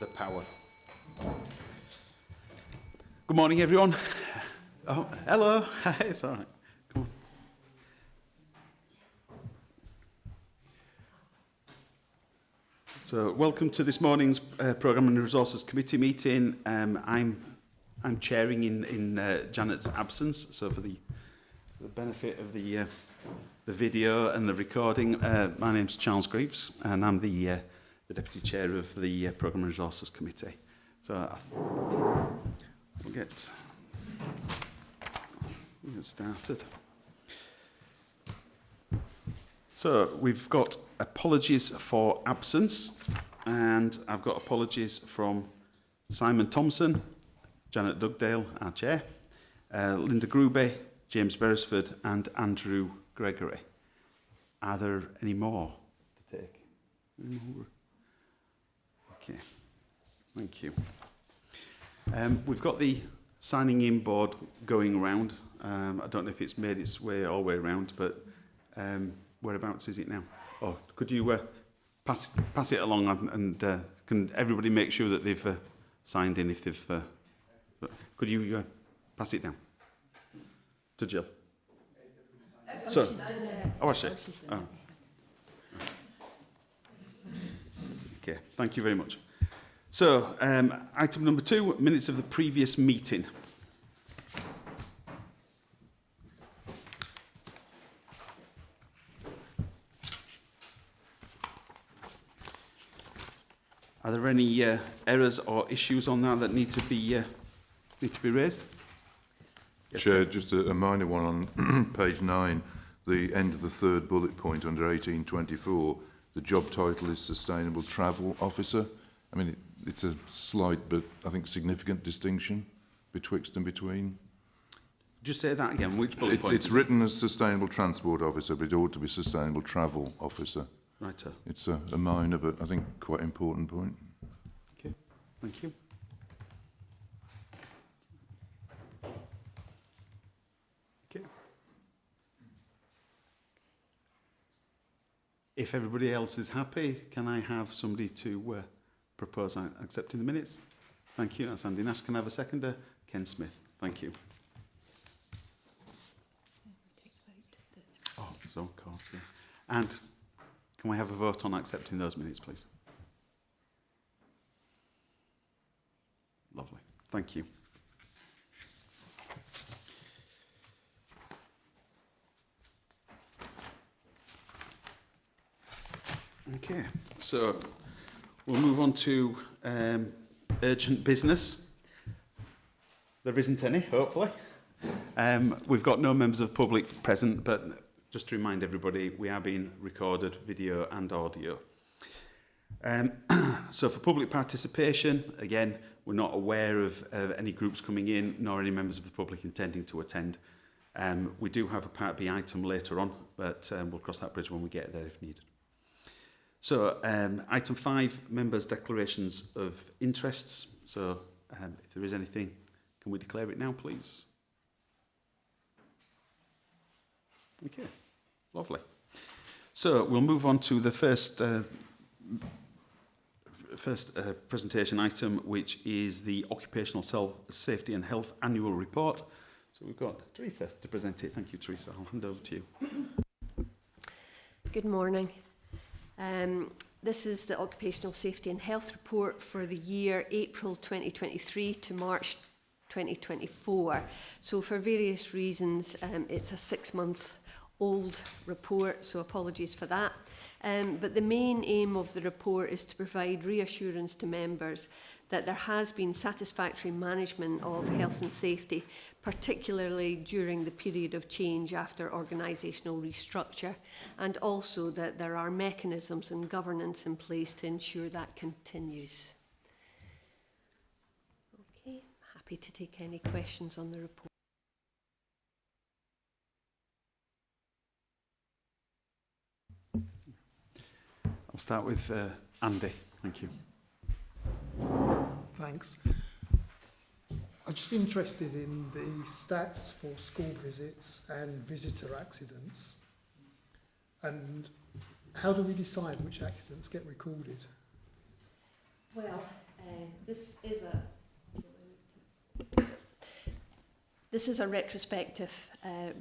the power. Good morning, everyone. Oh, hello. It's all right. Come on. So, welcome to this morning's Programme and Resources Committee meeting. I'm chairing in Janet's absence, so for the benefit of the video and the recording, my name's Charles Greaves, and I'm the Deputy Chair of the Programme and Resources Committee. So we'll get started. So we've got apologies for absence, and I've got apologies from Simon Thompson, Janet Dugdale, our Chair, Linda Gruby, James Beresford, and Andrew Gregory. Are there any more to take? Any more? Okay, thank you. We've got the signing in board going around. I don't know if it's made its way all the way around, but whereabouts is it now? Oh, could you pass it along, and can everybody make sure that they've signed in if they've... could you pass it down to Jill? So, I see. Oh. Okay, thank you very much. So, item number 2, minutes of the previous meeting. Are there any errors or issues on that need to be raised? Yes, Chair, just a minor one on page 9, the end of the third bullet point under 1824. The job title is Sustainable Travel Officer. I mean, it's a slight but I think significant distinction betwixt and between. Just say that again. Which bullet point? It's written as Sustainable Transport Officer, but it ought to be Sustainable Travel Officer. Right, sir. It's a minor but I think quite important point. Okay, thank you. Okay. If everybody else is happy, can I have somebody to propose accepting the minutes? Thank you. That's Andy Nash. Can I have a seconder? Ken Smith. Thank you. Oh, so of course, yeah. And can we have a vote on accepting those minutes, please? Lovely. Thank you. Okay, so we'll move on to urgent business. There isn't any, hopefully. We've got no members of the public present, but just to remind everybody, we are being recorded, video and audio. So for public participation, again, we're not aware of any groups coming in, nor any members of the public intending to attend. We do have a Part B item later on, but we'll cross that bridge when we get there if needed. So, item 5, members' declarations of interests. So, if there is anything, can we declare it now, please? Okay, lovely. So, we'll move on to the first presentation item, which is the Occupational Safety and Health Annual Report. So, we've got Teresa to present it. Thank you, Teresa. I'll hand over to you. Good morning. This is the Occupational Safety and Health Report for the year April 2023 to March 2024. So for various reasons, it's a 6-month-old report, so apologies for that. But the main aim of the report is to provide reassurance to members that there has been satisfactory management of health and safety, particularly during the period of change after organisational restructure, and also that there are mechanisms and governance in place to ensure that continues. Okay, happy to take any questions on the report. I'll start with Andy. Thank you. Thanks. I'm just interested in the stats for school visits and visitor accidents. And how do we decide which accidents get recorded? Well, This is a retrospective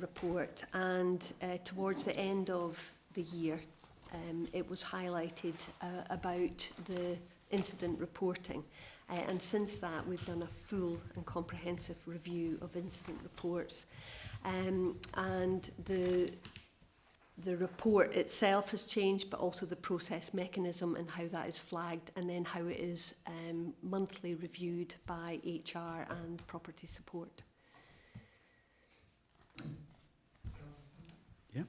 report, and towards the end of the year, it was highlighted about the incident reporting. And since that, we've done a full and comprehensive review of incident reports. And the report itself has changed, but also the process mechanism and how that is flagged, and then how it is monthly reviewed by HR and property support. Yeah.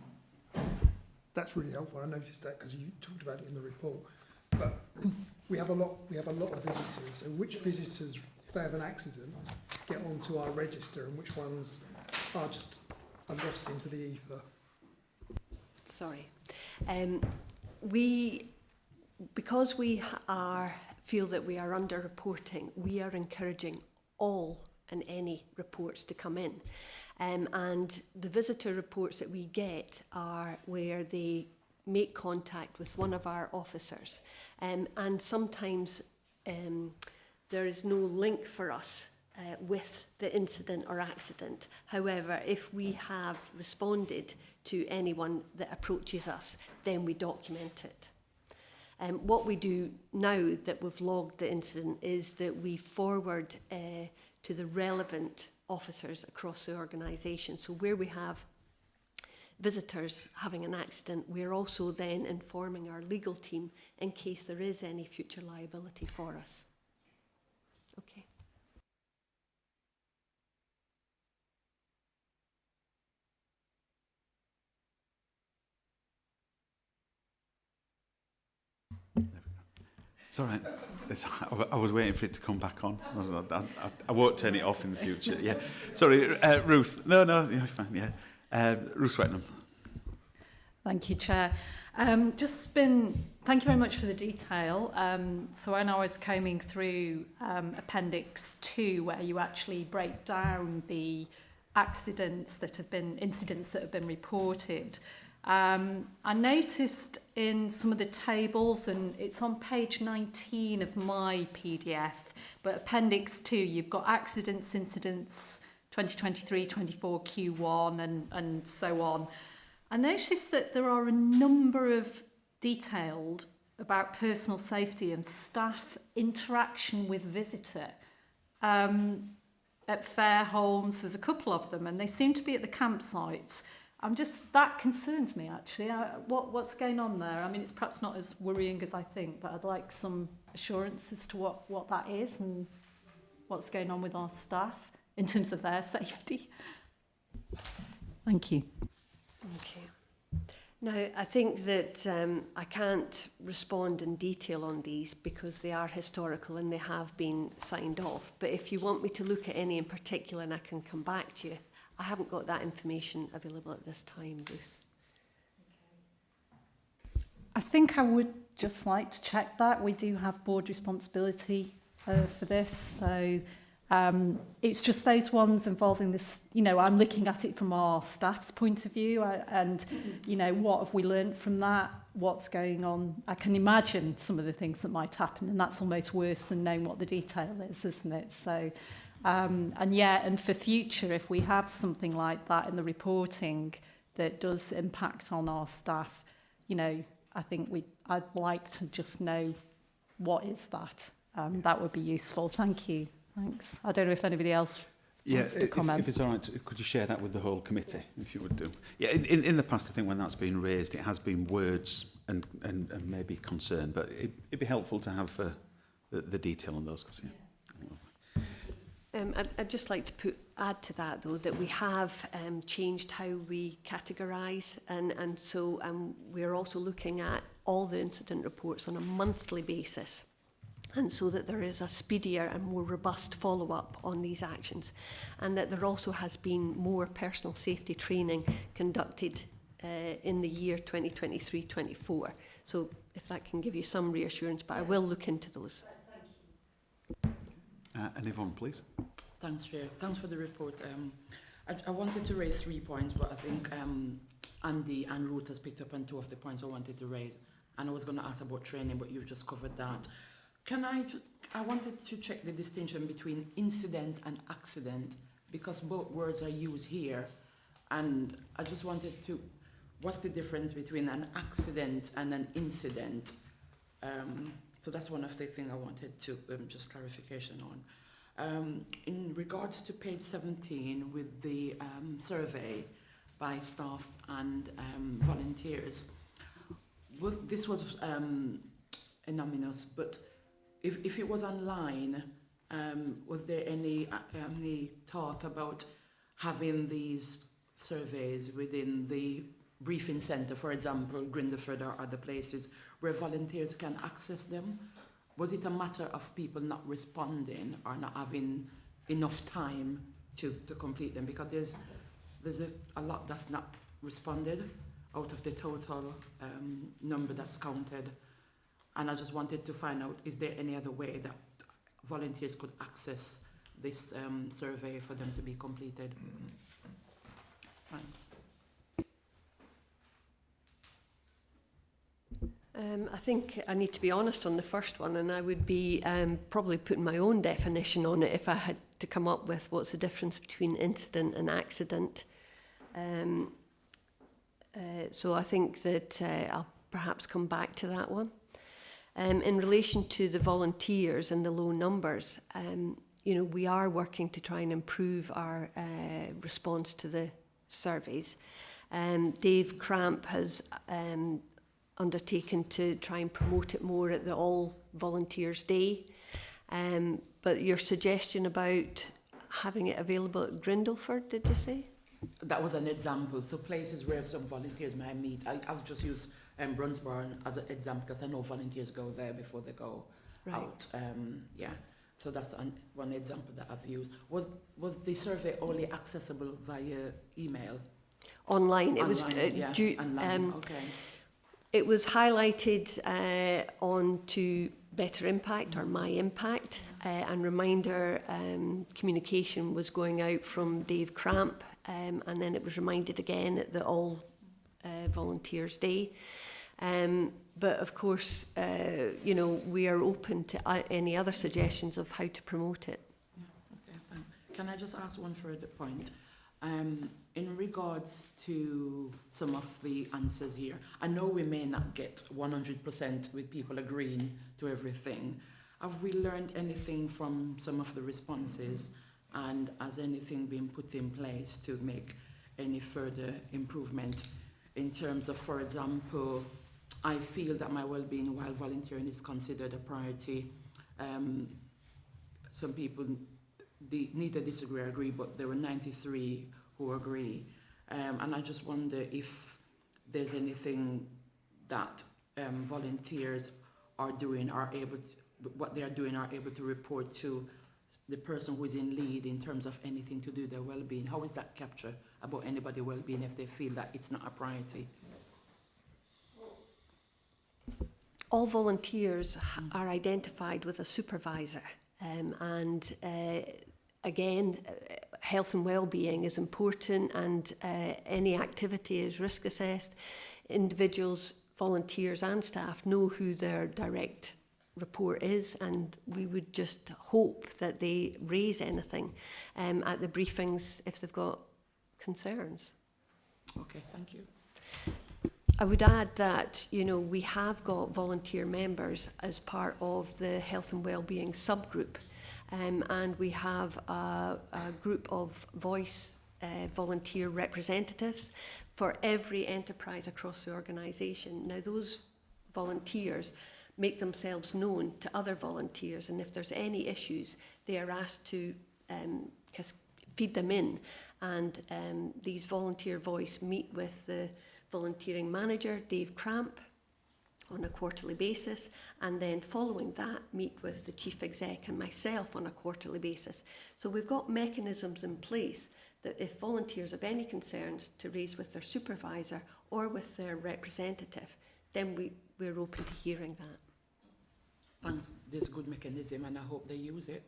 That's really helpful. I noticed that because you talked about it in the report. But we have a lot of visitors. So which visitors, if they have an accident, get onto our register, and which ones are lost into the ether? Sorry. Because we feel that we are under-reporting, we are encouraging all and any reports to come in. And the visitor reports that we get are where they make contact with one of our officers. And sometimes there is no link for us with the incident or accident. However, if we have responded to anyone that approaches us, then we document it. What we do now that we've logged the incident is that we forward to the relevant officers across the organisation. So where we have visitors having an accident, we're also then informing our legal team in case there is any future liability for us. Okay. It's all right. I was waiting for it to come back on. I won't turn it off in the future. Yeah. Sorry, Ruth. No, you're fine. Yeah. Ruth Swetnam. Thank you, Chair. Thank you very much for the detail. So when I was combing through Appendix 2, where you actually break down the incidents that have been reported, I noticed in some of the tables, and it's on page 19 of my PDF, but Appendix 2, you've got accidents, incidents, 2023, 24, Q1, and so on. I noticed that there are a number of detailed about personal safety and staff interaction with visitor. At Fair Homes, there's a couple of them, and they seem to be at the campsites. That concerns me, actually. What's going on there? I mean, it's perhaps not as worrying as I think, but I'd like some assurance as to what that is and what's going on with our staff in terms of their safety. Thank you. Okay. Now, I think that I can't respond in detail on these because they are historical and they have been signed off. But if you want me to look at any in particular, and I can come back to you, I haven't got that information available at this time, Bruce. I think I would just like to check that. We do have board responsibility for this, so it's just those ones involving this, I'm looking at it from our staff's point of view, and, what have we learnt from that? What's going on? I can imagine some of the things that might happen, and that's almost worse than knowing what the detail is, isn't it? So, and for future, if we have something like that in the reporting that does impact on our staff, I think I'd like to just know what is that. That would be useful. Thank you. Thanks. I don't know if anybody else wants to comment. If it's all right, could you share that with the whole committee, if you would do? Yeah, in the past, I think when that's been raised, it has been words and maybe concern, but it'd be helpful to have the detail on those. Cause, yeah. I'd just like to add to that, though, that we have changed how we categorise, and so we're also looking at all the incident reports on a monthly basis, and so that there is a speedier and more robust follow-up on these actions, and that there also has been more personal safety training conducted in the year 2023-24. So if that can give you some reassurance, but I will look into those. And Yvonne, please. Thanks, Chair. Thanks for the report. I wanted to raise 3 points, but I think Andy and Ruth has picked up on 2 of the points I wanted to raise. And I was going to ask about training, but you've just covered that. I wanted to check the distinction between incident and accident, because both words are used here. And I just wanted to, what's the difference between an accident and an incident? So that's one of the things I wanted to just clarification on. In regards to page 17 with the survey by staff and volunteers, this was anonymous, but if it was online, was there any thought about having these surveys within the briefing centre, for example, Grindelford or other places, where volunteers can access them? Was it a matter of people not responding or not having enough time to complete them? Because there's a lot that's not responded out of the total number that's counted. And I just wanted to find out, is there any other way that volunteers could access this survey for them to be completed? Thanks. I think I need to be honest on the first one, and I would be probably putting my own definition on it if I had to come up with what's the difference between incident and accident. So I think that I'll perhaps come back to that one. In relation to the volunteers and the low numbers, you know, we are working to try and improve our response to the surveys. Dave Cramp has undertaken to try and promote it more at the All Volunteers Day. But your suggestion about having it available at Grindelford, did you say? That was an example. So places where some volunteers might meet. I'll just use Brunsbourn as an example because I know volunteers go there before they go out. Yeah. So that's one example that I've used. Was the survey only accessible via email? Online. It was yeah, online. Okay. It was highlighted on to Better Impact or My Impact, and reminder communication was going out from Dave Cramp, and then it was reminded again at the All Volunteers Day. But of course, you know, we are open to any other suggestions of how to promote it. Yeah, okay, thanks. Can I just ask one further point? In regards to some of the answers here, I know we may not get 100% with people agreeing to everything. Have we learned anything from some of the responses, and has anything been put in place to make any further improvement in terms of, for example, I feel that my well-being while volunteering is considered a priority. Some people neither disagree or agree, but there were 93 who agree. And I just wonder if there's anything that volunteers are doing, what they are doing, are able to report to the person who is in lead in terms of anything to do with their well-being. How is that captured about anybody's well-being if they feel that it's not a priority? All volunteers are identified with a supervisor, and again, health and well-being is important, and any activity is risk assessed. Individuals, volunteers and staff know who their direct report is, and we would just hope that they raise anything at the briefings if they've got concerns. Okay, thank you. I would add that, you know, we have got volunteer members as part of the health and wellbeing subgroup, and we have a group of voice volunteer representatives for every enterprise across the organisation. Now, those volunteers make themselves known to other volunteers, and if there's any issues, they are asked to feed them in, and these volunteer voice meet with the volunteering manager, Dave Cramp, on a quarterly basis, and then following that meet with the chief exec and myself on a quarterly basis. So we've got mechanisms in place that if volunteers have any concerns to raise with their supervisor or with their representative, then we're open to hearing that. Thanks. There's a good mechanism and I hope they use it.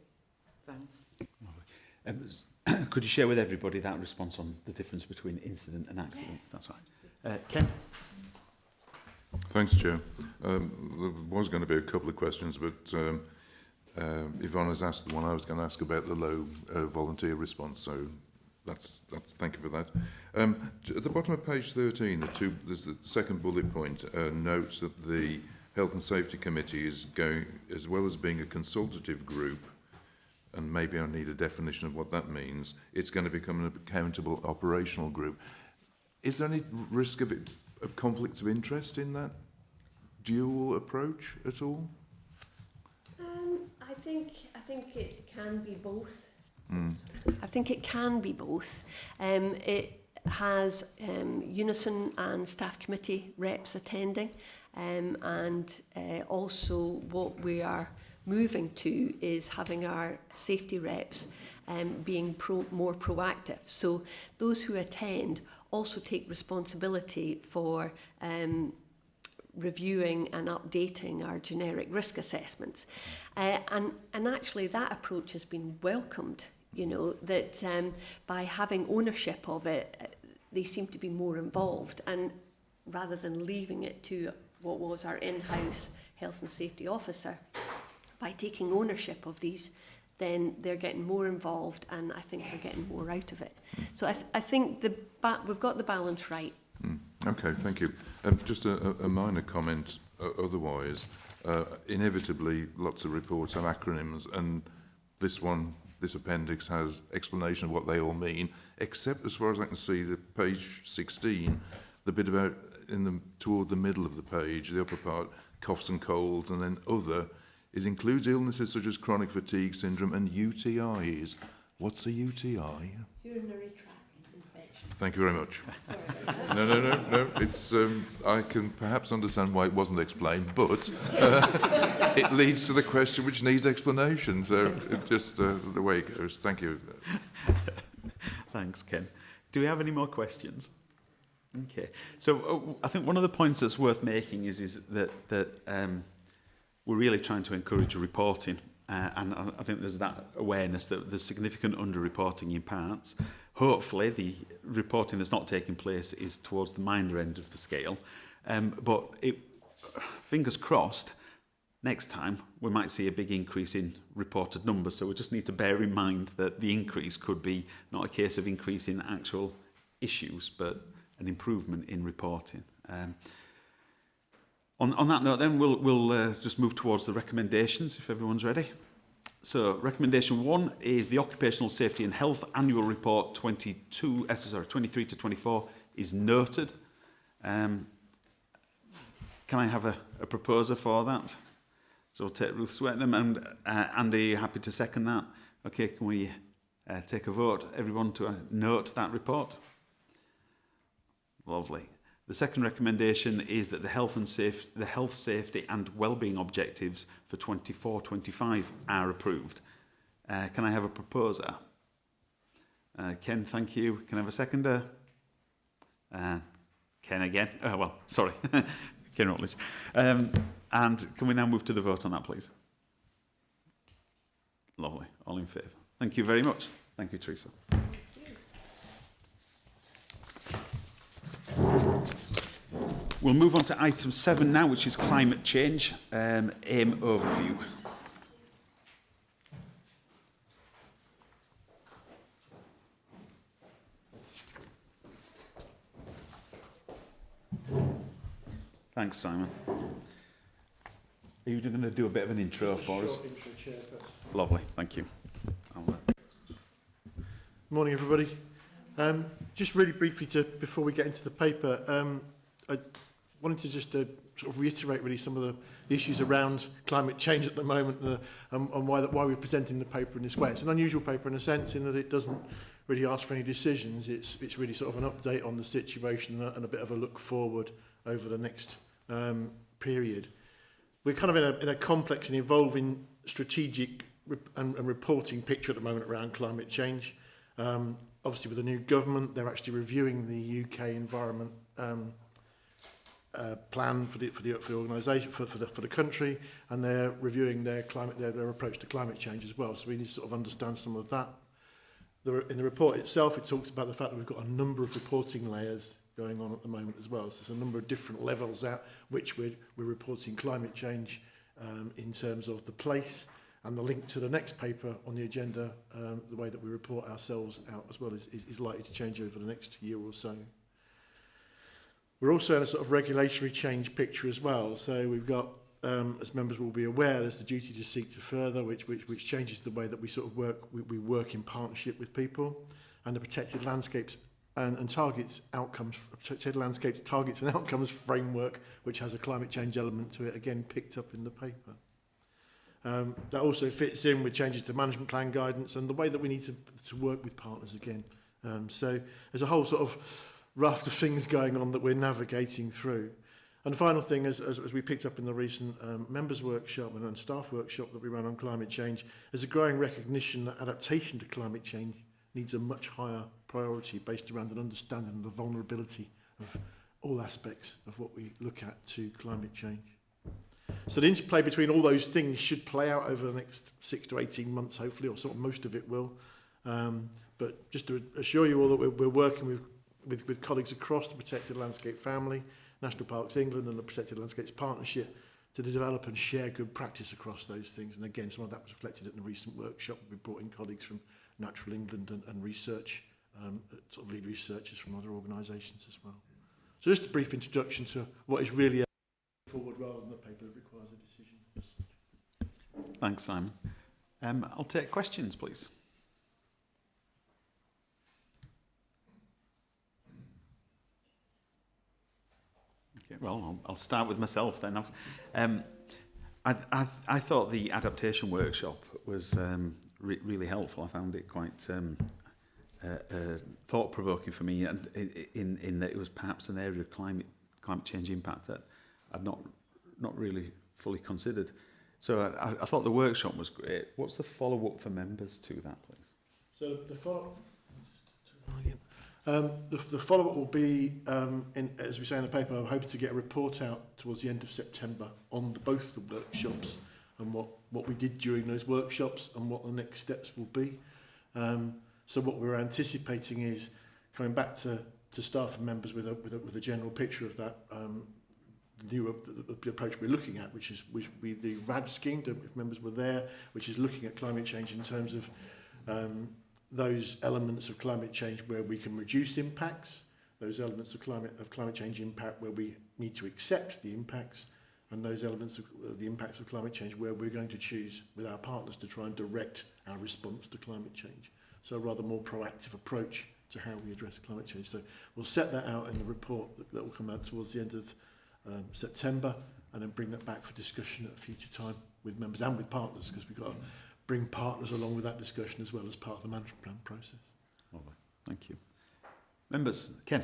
Thanks. Could you share with everybody that response on the difference between incident and accident? Yes. That's right. Ken? Thanks, Chair. There was going to be a couple of questions, but Yvonne has asked the one I was going to ask about the low volunteer response, so that's thank you for that. At the bottom of page 13, there's the second bullet point notes that the Health and Safety Committee is going, as well as being a consultative group, and maybe I need a definition of what that means, it's going to become an accountable operational group. Is there any risk of conflicts of interest in that dual approach at all? I think it can be both. I think it can be both. It has Unison and staff committee reps attending, and also what we are moving to is having our safety reps being more proactive. So those who attend also take responsibility for reviewing and updating our generic risk assessments. And actually that approach has been welcomed, you know, that by having ownership of it, they seem to be more involved, and rather than leaving it to what was our in-house health and safety officer, by taking ownership of these, then they're getting more involved, and I think they're getting more out of it. So I think we've got the balance right. Okay, thank you. Just a minor comment otherwise. Inevitably, lots of reports have acronyms, and this appendix has explanation of what they all mean, except as far as I can see, the page 16, the bit about toward the middle of the page, the upper part, coughs and colds, and then other, it includes illnesses such as chronic fatigue syndrome and UTIs. What's a UTI? Urinary tract infection. Thank you very much. No. It's I can perhaps understand why it wasn't explained, but it leads to the question which needs explanation. So it's just the way it goes. Thank you. Thanks, Ken. Do we have any more questions? Okay. So I think one of the points that's worth making is that we're really trying to encourage reporting, and I think there's that awareness that there's significant underreporting in parts. Hopefully, the reporting that's not taking place is towards the minor end of the scale, but fingers crossed, next time we might see a big increase in reported numbers. So we just need to bear in mind that the increase could be not a case of increase in actual issues, but an improvement in reporting. On that note, then we'll just move towards the recommendations, if everyone's ready. So, recommendation 1 is the Occupational Safety and Health Annual Report 23 to 24 is noted. Can I have a proposer for that? So we'll take Ruth Swetnam, and Andy, happy to second that? Okay, can we take a vote? Everyone to note that report? Lovely. The second recommendation is that the health, safety and wellbeing objectives for 24-25 are approved. Can I have a proposer? Ken, thank you. Can I have a seconder? Ken again. Sorry. Ken Rutledge. And can we now move to the vote on that, please? Lovely. All in favour. Thank you very much. Thank you, Teresa. We'll move on to item 7 now, which is climate change, aim overview. Thanks, Simon. Are you going to do a bit of an intro for us? Intro, Chair, first. Lovely, thank you. Morning, everybody. Just really briefly, before we get into the paper, I wanted to just sort of reiterate really some of the issues around climate change at the moment, and why we're presenting the paper in this way. It's an unusual paper in a sense in that it doesn't really ask for any decisions. It's really sort of an update on the situation and a bit of a look forward over the next period. We're kind of in a complex and evolving strategic and reporting picture at the moment around climate change. Obviously, with the new government, they're actually reviewing the UK environment plan for the organisation for the country, and they're reviewing their approach to climate change as well. So we need to sort of understand some of that. In the report itself, it talks about the fact that we've got a number of reporting layers going on at the moment as well. So there's a number of different levels at which we're reporting climate change in terms of the place And the link to the next paper on the agenda, the way that we report ourselves out as well, is likely to change over the next year or so. We're also in a sort of regulatory change picture as well. So we've got, as members will be aware, there's the duty to seek to further, which changes the way that we sort of work. We work in partnership with people, and the protected landscapes and targets outcomes, protected landscapes targets and outcomes framework, which has a climate change element to it, again picked up in the paper. That also fits in with changes to management plan guidance and the way that we need to work with partners again. So there's a whole sort of raft of things going on that we're navigating through. And the final thing, as we picked up in the recent members workshop and staff workshop that we ran on climate change, is a growing recognition that adaptation to climate change needs a much higher priority based around an understanding of the vulnerability of all aspects of what we look at to climate change. So the interplay between all those things should play out over the next 6 to 18 months, hopefully, or sort of most of it will. But just to assure you all that we're working with colleagues across the Protected Landscape family, National Parks England and the Protected Landscapes Partnership to develop and share good practice across those things. And again, some of that was reflected in the recent workshop. We brought in colleagues from Natural England and research, sort of lead researchers from other organisations as well. So just a brief introduction to what is really a forward rather than a paper that requires a decision. Thanks, Simon. I'll take questions, please. Okay, well, I'll start with myself then. I thought the adaptation workshop was really helpful. I found it quite thought-provoking for me, and in that it was perhaps an area of climate change impact that I'd not really fully considered. So I thought the workshop was great. What's the follow-up for members to that, please? So the follow-up will be, as we say in the paper, I'm hoping to get a report out towards the end of September on both the workshops and what we did during those workshops and what the next steps will be. So what we're anticipating is coming back to staff and members with a general picture of that. The approach we're looking at, which we the RAD scheme, if members were there, which is looking at climate change in terms of those elements of climate change where we can reduce impacts, those elements of climate change impact where we need to accept the impacts, and those elements of the impacts of climate change where we're going to choose with our partners to try and direct our response to climate change. So a rather more proactive approach to how we address climate change. So we'll set that out in the report that will come out towards the end of September, and then bring that back for discussion at a future time with members and with partners, because we've got to bring partners along with that discussion as well as part of the management plan process. Lovely. Thank you. Members, Ken.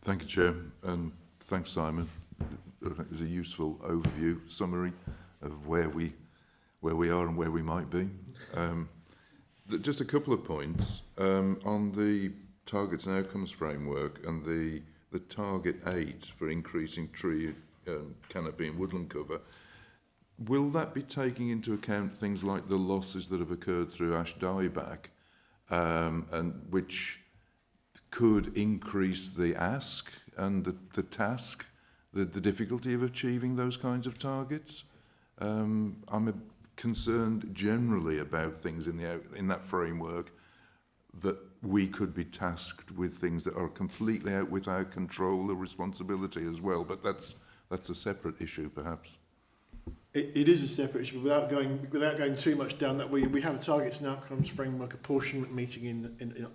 Thank you, Chair, and thanks, Simon. It was a useful overview, summary of where we are and where we might be. Just a couple of points on the targets and outcomes framework and the target 8 for increasing tree canopy and woodland cover. Will that be taking into account things like the losses that have occurred through ash dieback, and which could increase the ask and the task, the difficulty of achieving those kinds of targets? I'm concerned generally about things in that framework that we could be tasked with things that are completely out with our control or responsibility as well, but that's a separate issue perhaps. It is a separate issue, but without going too much down that. We have a targets and outcomes framework apportionment meeting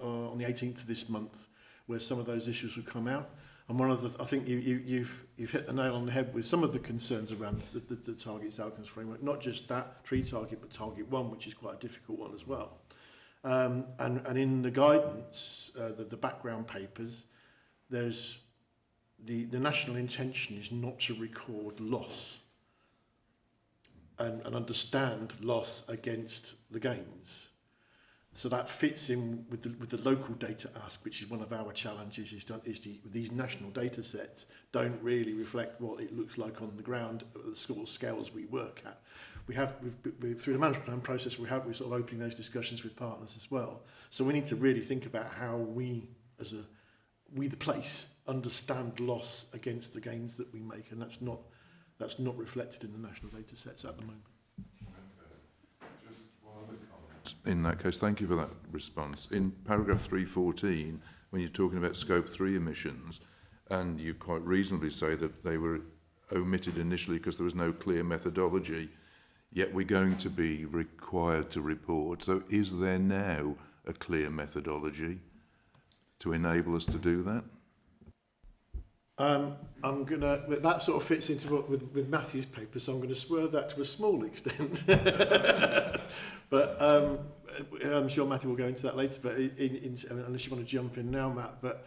on the 18th of this month, where some of those issues will come out. And one of the, I think you've hit the nail on the head with some of the concerns around the targets outcomes framework, not just that tree target, but target 1, which is quite a difficult one as well. And in the guidance, the background papers, there's the national intention is not to record loss and understand loss against the gains. So that fits in with the local data ask, which is one of our challenges. These national data sets don't really reflect what it looks like on the ground at the sort of scales we work at. We've through the management plan process, we're sort of opening those discussions with partners as well. So we need to really think about how we the place understand loss against the gains that we make, and that's not reflected in the national data sets at the moment. in that case, thank you for that response. In paragraph 314, when you're talking about scope 3 emissions, and you quite reasonably say that they were omitted initially because there was no clear methodology, yet we're going to be required to report. So is there now a clear methodology to enable us to do that? I'm gonna, that sort of fits into what with Matthew's paper, so I'm going to swerve that to a small extent. But I'm sure Matthew will go into that later. But unless you want to jump in now, Matt. But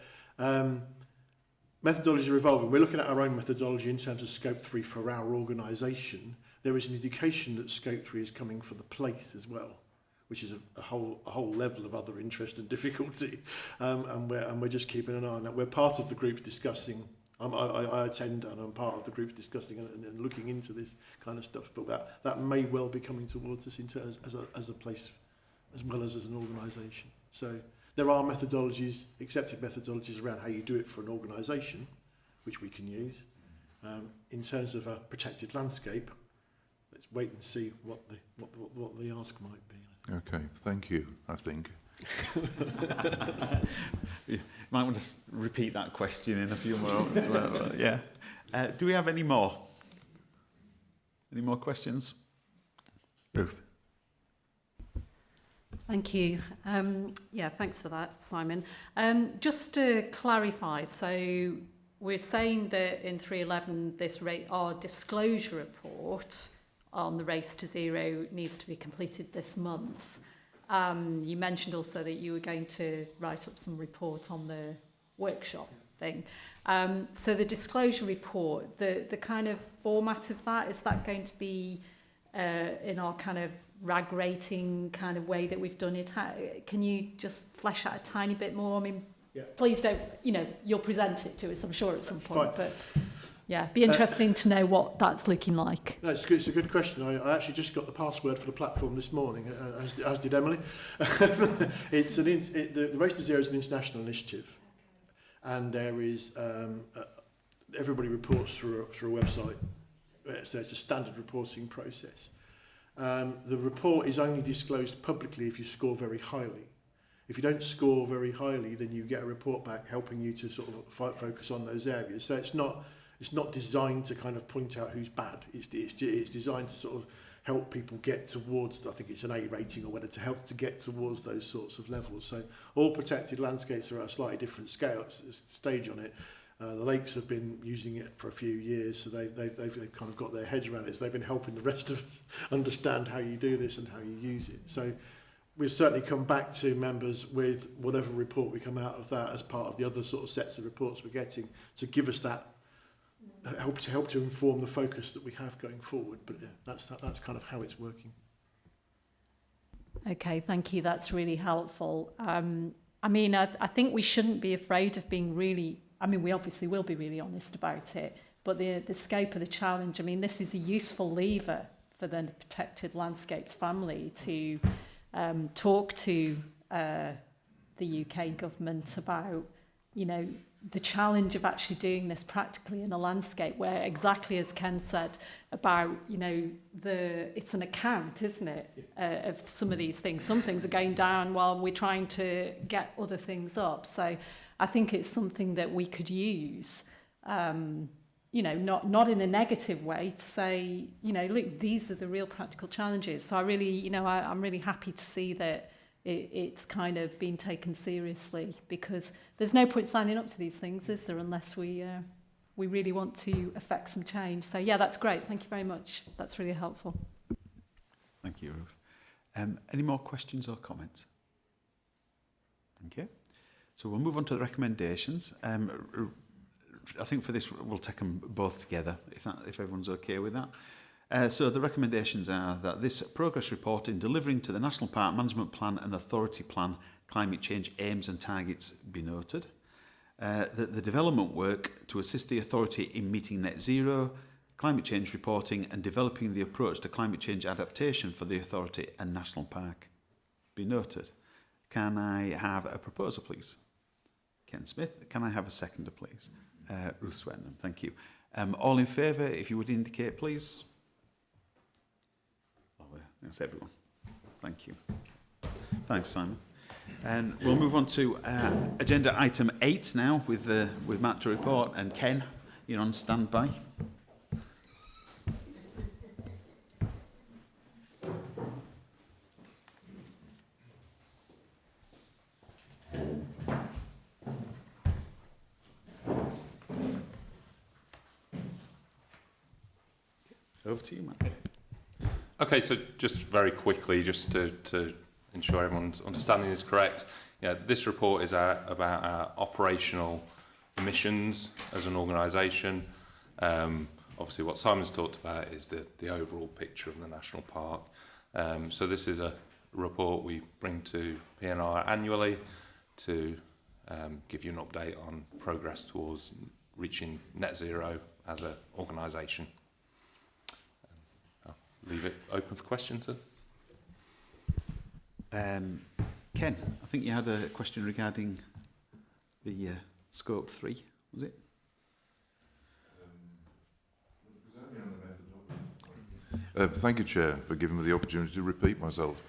methodologies are evolving. We're looking at our own methodology in terms of scope 3 for our organisation. There is an indication that scope 3 is coming for the place as well, which is a whole level of other interest and difficulty, and we're just keeping an eye on that. We're part of the group discussing. I attend and I'm part of the group discussing and looking into this kind of stuff. But that may well be coming towards us as a place, as well as an organisation. So there are methodologies, accepted methodologies around how you do it for an organisation, which we can use. In terms of a protected landscape, let's wait and see what the ask might be. Okay, thank you, I think. You might want to repeat that question in a few moments. Well, yeah. Do we have any more? Any more questions? Ruth. Thank you. Yeah, thanks for that, Simon. Just to clarify, so we're saying that in 311, our disclosure report on the Race to Zero needs to be completed this month. You mentioned also that you were going to write up some report on the workshop thing. So the disclosure report, the kind of format of that, is that going to be in our kind of RAG rating kind of way that we've done it? Can you just flesh out a tiny bit more? I mean, yeah. Please don't, you'll present it to us, I'm sure, at some point. Fine. But yeah, be interesting to know what that's looking like. No, it's a good question. I actually just got the password for the platform this morning, as did Emily. The Race to Zero is an international initiative, and there is everybody reports through a website, so it's a standard reporting process. The report is only disclosed publicly if you score very highly. If you don't score very highly, then you get a report back helping you to sort of focus on those areas. So it's not designed to kind of point out who's bad. It's designed to sort of help people get towards, I think it's an A rating or whatever, to help to get towards those sorts of levels. So all protected landscapes are at a slightly different stage on it. The Lakes have been using it for a few years, so they've kind of got their heads around it. So they've been helping the rest of us understand how you do this and how you use it. So we'll certainly come back to members with whatever report we come out of that as part of the other sort of sets of reports we're getting to give us that help to inform the focus that we have going forward. But yeah, that's kind of how it's working. Okay, thank you. That's really helpful. I mean, I think we shouldn't be afraid of being really. I mean, we obviously will be really honest about it. But the scope of the challenge. I mean, this is a useful lever for the Protected Landscapes family to talk to the UK government about, the challenge of actually doing this practically in a landscape where, exactly as Ken said about, it's an account, isn't it, of some of these things. Some things are going down while we're trying to get other things up. So I think it's something that we could use, not in a negative way, to say, look, these are the real practical challenges. So I really, I'm really happy to see that it's kind of been taken seriously, because there's no point signing up to these things, is there, unless we really want to affect some change. So yeah, that's great. Thank you very much. That's really helpful. Thank you, Ruth. Any more questions or comments? Okay. So we'll move on to the recommendations. I think for this we'll take them both together, if everyone's okay with that. So the recommendations are that this progress report in delivering to the National Park Management Plan and Authority Plan climate change aims and targets be noted. That the development work to assist the authority in meeting net zero, climate change reporting and developing the approach to climate change adaptation for the authority and National Park be noted. Can I have a proposer, please? Ken Smith. Can I have a seconder, please? Ruth Swetnam. Thank you. All in favour, if you would indicate, please. That's everyone. Thank you. Thanks, Simon. And we'll move on to agenda item 8 now with Matt to report. And Ken, you're on standby. Over to you, Matt. Okay, so just very quickly, just to ensure everyone's understanding is correct, this report is about our operational emissions as an organisation. Obviously, what Simon's talked about is the overall picture of the national park. So this is a report we bring to PNR annually to give you an update on progress towards reaching net zero as an organisation. Leave it open for questions. Ken, I think you had a question regarding the Scope 3, was it? Thank you, Chair, for giving me the opportunity to repeat myself.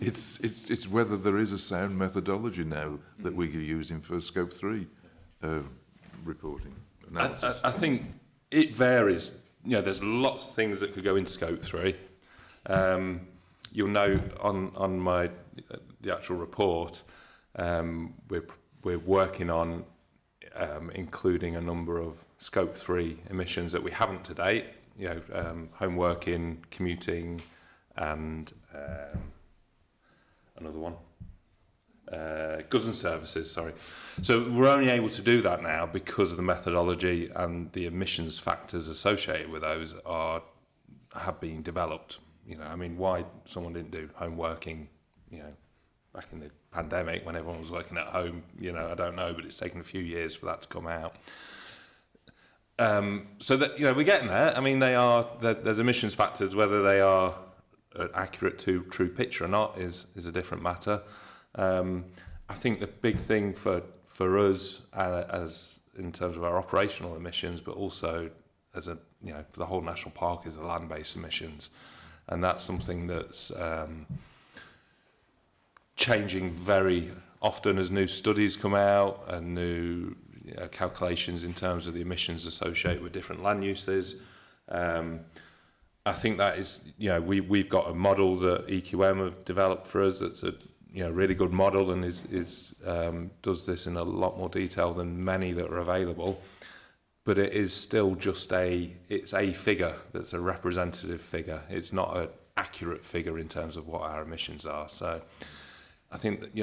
It's whether there is a sound methodology now that we're using for Scope 3 reporting analysis. I think it varies. There's lots of things that could go into Scope 3. You'll note on the actual report, we're working on including a number of Scope 3 emissions that we haven't to date. Home working, commuting, and another one. Goods and services, sorry. So we're only able to do that now because of the methodology, and the emissions factors associated with those have been developed. Why someone didn't do home working, back in the pandemic when everyone was working at home, I don't know, but it's taken a few years for that to come out. So that we're getting there. There's emissions factors, whether they are accurate to true picture or not is a different matter. I think the big thing for us as in terms of our operational emissions, but also as for the whole national park, is the land-based emissions, and that's something that's changing very often as new studies come out and new calculations in terms of the emissions associated with different land uses. I think that is, we've got a model that EQM have developed for us that's a really good model, and does this in a lot more detail than many that are available. But it is still just it's a figure that's a representative figure. It's not an accurate figure in terms of what our emissions are. So I think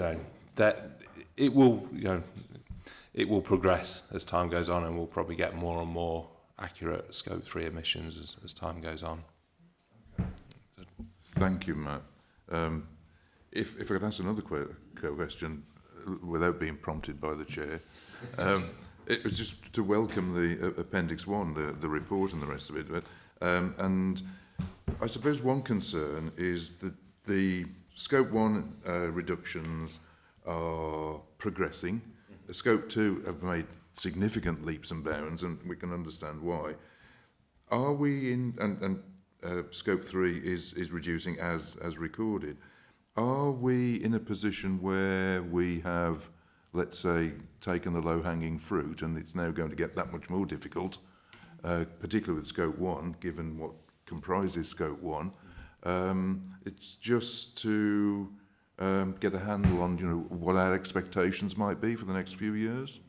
that it will progress as time goes on, and we'll probably get more and more accurate Scope 3 emissions as time goes on. Thank you, Matt. If I could ask another question without being prompted by the Chair, it was just to welcome the Appendix 1, the report and the rest of it. And I suppose one concern is that the Scope 1 reductions are progressing. Scope 2 have made significant leaps and bounds, and we can understand why. Are we in, Scope 3 is reducing as recorded. Are we in a position where we have, let's say, taken the low-hanging fruit, and it's now going to get that much more difficult, particularly with Scope 1, given what comprises Scope 1? It's just to get a handle on, what our expectations might be for the next few years?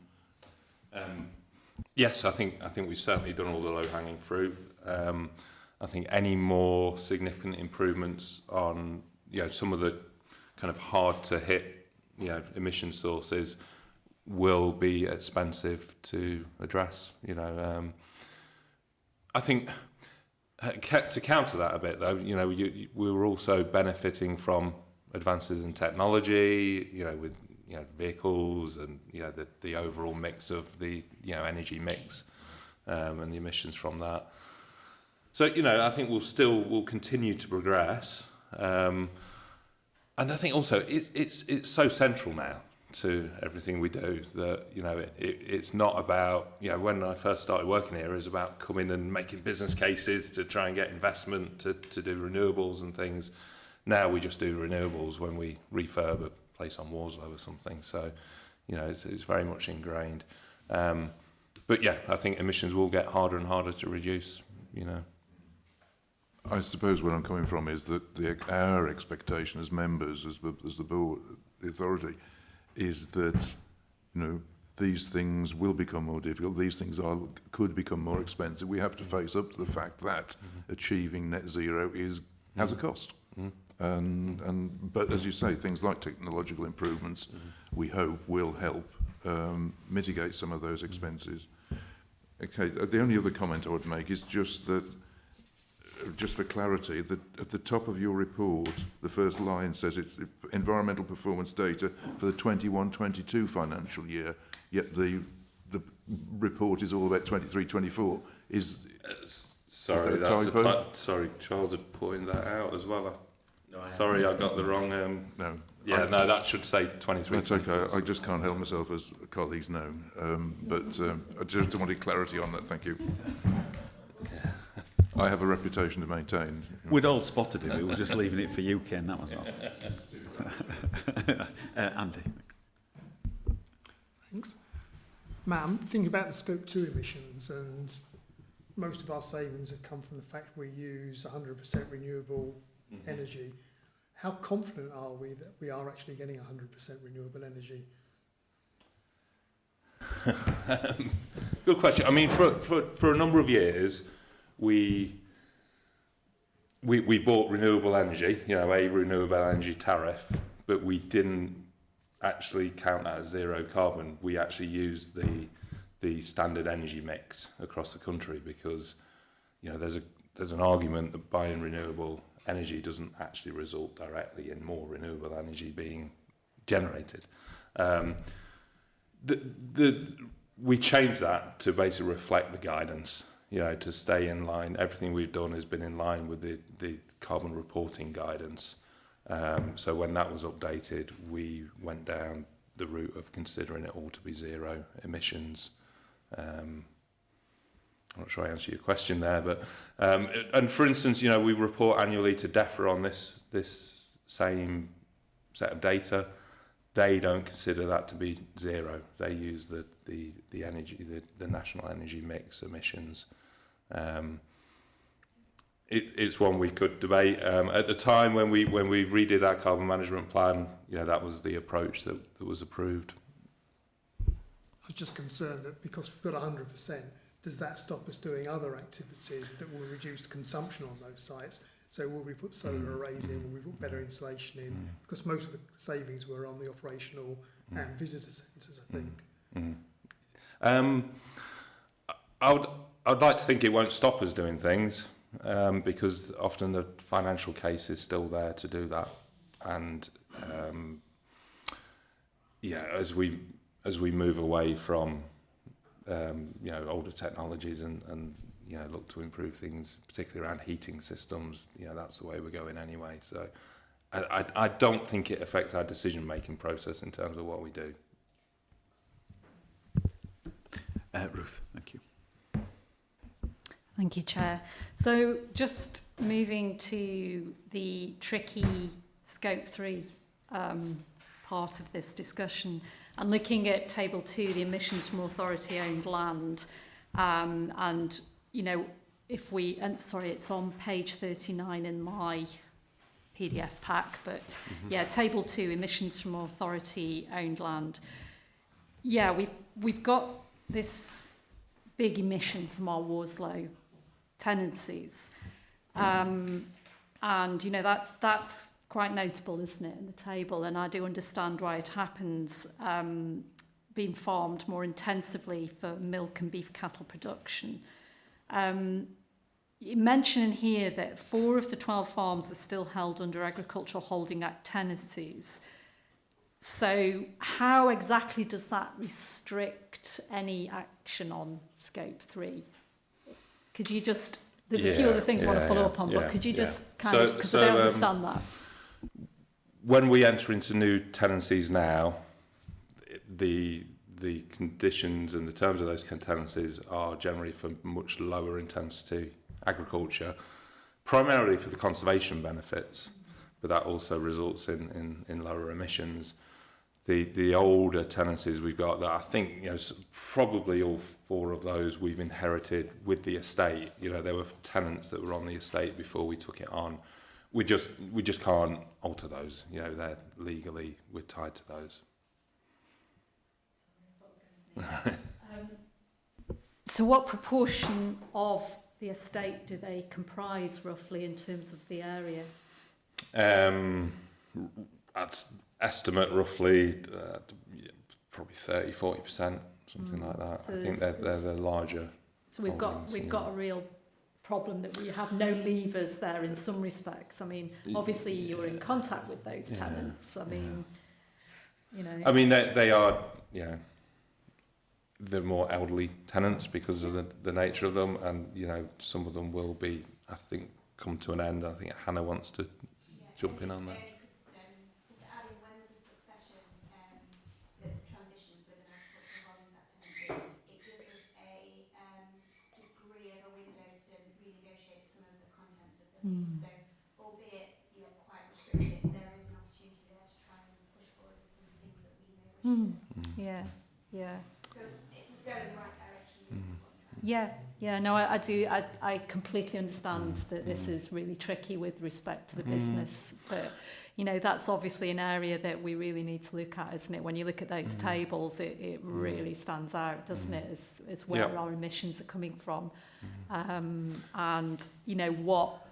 Yes, I think we've certainly done all the low-hanging fruit. I think any more significant improvements on some of the kind of hard to hit emission sources will be expensive to address. I think to counter that a bit though, we were also benefiting from advances in technology, with vehicles and the overall mix of the energy mix and the emissions from that. So I think we'll continue to progress. And I think also it's so central now to everything we do that it's not about when I first started working here, it was about coming and making business cases to try and get investment to do renewables and things. Now we just do renewables when we refurb a place on Warslow or something. So, you know, it's very much ingrained. But yeah, I think emissions will get harder and harder to reduce, you know. I suppose where I'm coming from is that our expectation as members, as the board, the authority, is that, you know, these things will become more difficult. These things could become more expensive. We have to face up to the fact that achieving net zero has a cost. But as you say, things like technological improvements, we hope will help mitigate some of those expenses. Okay, the only other comment I would make is just that, just for clarity, that at the top of your report, the first line says it's environmental performance data for the 21-22 financial year, yet the report is all about 23-24. Sorry, that a typo? Sorry, Charles had pointed that out as well. Sorry, I got the wrong. No. Yeah, no, that should say 23. That's okay. I just can't help myself, as colleagues know. But I just wanted clarity on that. Thank you. I have a reputation to maintain. We'd all spotted it. We were just leaving it for you, Ken. That was all. Andy. Thanks. Ma'am, thinking about the Scope 2 emissions, and most of our savings have come from the fact we use 100% renewable energy. How confident are we that we are actually getting 100% renewable energy? Good question. I mean, for a number of years, we bought renewable energy, you know, a renewable energy tariff, but we didn't actually count that as zero carbon. We actually used the standard energy mix across the country because, you know, there's an argument that buying renewable energy doesn't actually result directly in more renewable energy being generated. We changed that to basically reflect the guidance, you know, to stay in line. Everything we've done has been in line with the carbon reporting guidance. So when that was updated, we went down the route of considering it all to be zero emissions. I'm not sure I answered your question there, but and for instance, you know, we report annually to DEFRA on this same set of data. They don't consider that to be zero. They use the energy, the national energy mix emissions. It's one we could debate. At the time when we redid our carbon management plan, you know, that was the approach that was approved. I was just concerned that because we've got 100%, does that stop us doing other activities that will reduce consumption on those sites? So will we put solar arrays in? Will we put better insulation in? Because most of the savings were on the operational and visitor centres, I think. I'd like to think it won't stop us doing things because often the financial case is still there to do that. And yeah, as we move away from you know, older technologies and you know, look to improve things, particularly around heating systems, you know, that's the way we're going anyway. So I don't think it affects our decision-making process in terms of what we do. Ruth, thank you. Thank you, Chair. So just moving to the tricky Scope 3 part of this discussion and looking at Table 2, the emissions from authority-owned land, and, you know, if we, and sorry, it's on page 39 in my PDF pack, but yeah, Table 2, emissions from authority-owned land. Yeah, we've got this big emission from our Warslow tenancies, and you know, that's quite notable, isn't it, in the table? And I do understand why it happens, being farmed more intensively for milk and beef cattle production. You mention here that 4 of the 12 farms are still held under Agricultural Holding Act tenancies. So how exactly does that restrict any action on Scope 3? Could you just, there's a few other things I want to follow up on, but could you just kind of, because I don't understand that. When we enter into new tenancies now, the conditions and the terms of those tenancies are generally for much lower intensity agriculture, primarily for the conservation benefits, but that also results in lower emissions. The older tenancies we've got, that I think, you know, probably all 4 of those we've inherited with the estate. You know, there were tenants that were on the estate before we took it on. We just can't alter those. You know, they're legally, we're tied to those. So what proportion of the estate do they comprise roughly in terms of the area? I'd estimate roughly probably 30-40%, something like that. So I think they're the larger. So we've got a real problem that we have no levers there in some respects. I mean, obviously you're in contact with those tenants. I mean, you know. I mean, they are, yeah. They're more elderly tenants because of the nature of them, and you know, some of them will be, I think, come to an end. I think Hannah wants to jump in on that. Just adding, when there's a succession that transitions within agricultural holdings activity, it gives us a degree of a window to renegotiate some of the contents of the lease. So, albeit you're quite restricted, there is an opportunity there to try and push forward with some things that we may wish to. Yeah, yeah. So it would go in the right direction. Yeah, no, I do. I completely understand that this is really tricky with respect to the business, but you know, that's obviously an area that we really need to look at, isn't it? When you look at those tables, it really stands out, doesn't it? As where our emissions are coming from, and you know what.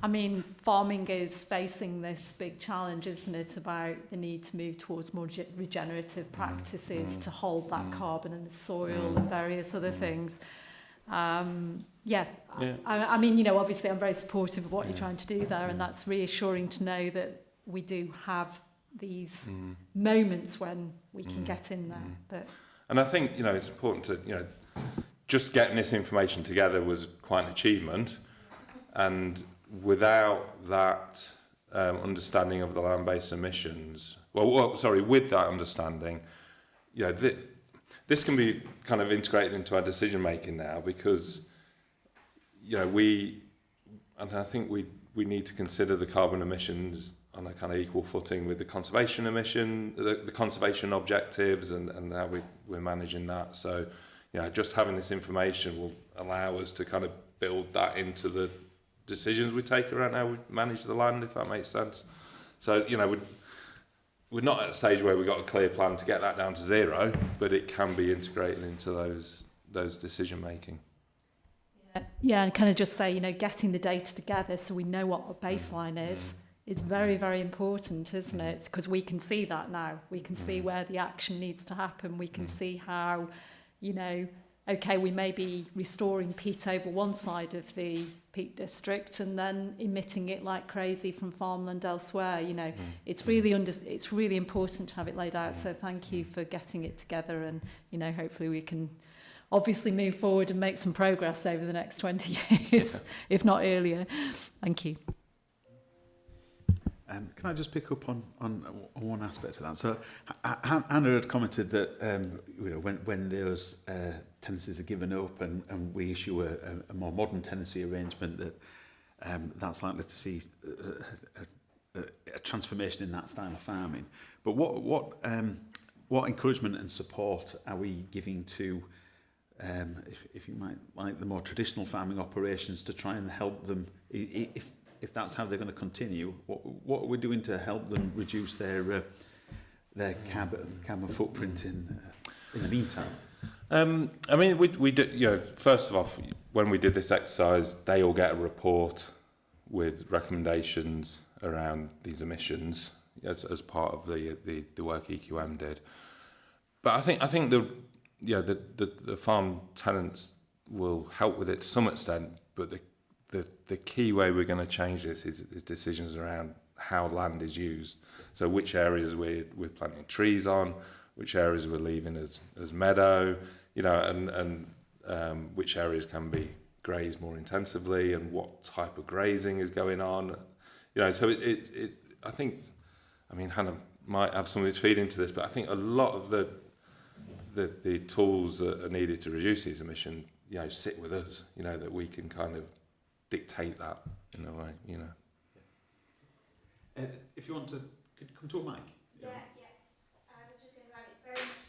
I mean, farming is facing this big challenge, isn't it, about the need to move towards more regenerative practices to hold that carbon in the soil and various other things. I mean, you know, obviously I'm very supportive of what you're trying to do there, and that's reassuring to know that we do have these moments when we can get in there. But And I think, you know, it's important to, you know, just getting this information together was quite an achievement, and without that understanding of the land-based emissions, with that understanding, you know, this can be kind of integrated into our decision making now, because, you know, I think we need to consider the carbon emissions on a kind of equal footing with the conservation the conservation objectives and how we're managing that. So, you know, just having this information will allow us to kind of build that into the decisions we take around how we manage the land, if that makes sense. So, you know, we're not at a stage where we've got a clear plan to get that down to 0, but it can be integrated into those decision making. yeah, and kind of just say, you know, getting the data together so we know what our baseline is very, very important, isn't it? Because we can see that now. We can see where the action needs to happen. We can see how, you know, okay, we may be restoring peat over one side of the peat district and then emitting it like crazy from farmland elsewhere. You know, it's really it's really important to have it laid out. So thank you for getting it together, and you know, hopefully we can obviously move forward and make some progress over the next 20 years, if not earlier. Thank you. Can I just pick up on one aspect of that? So Hannah had commented that you know, when those tenancies are given up and we issue a more modern tenancy arrangement, that that's likely to see a transformation in that style of farming. But what encouragement and support are we giving to, if you might like, the more traditional farming operations to try and help them, if that's how they're going to continue, what are we doing to help them reduce their carbon footprint in the meantime? I mean, we did, you know, first of all, when we did this exercise, they all get a report with recommendations around these emissions as part of the work EQM did. But I think the farm tenants will help with it to some extent, but the key way we're going to change this is decisions around how land is used. So which areas we're planting trees on, which areas we're leaving as meadow, you know, and which areas can be grazed more intensively, and what type of grazing is going on, you know. So I think, I mean, Hannah might have something to feed into this, but I think a lot of the tools that are needed to reduce these emissions, you know, sit with us, you know, that we can kind of dictate that in a way, you know. If you want to, could you come to a mic? Yeah, yeah. I was just going to add, it's very much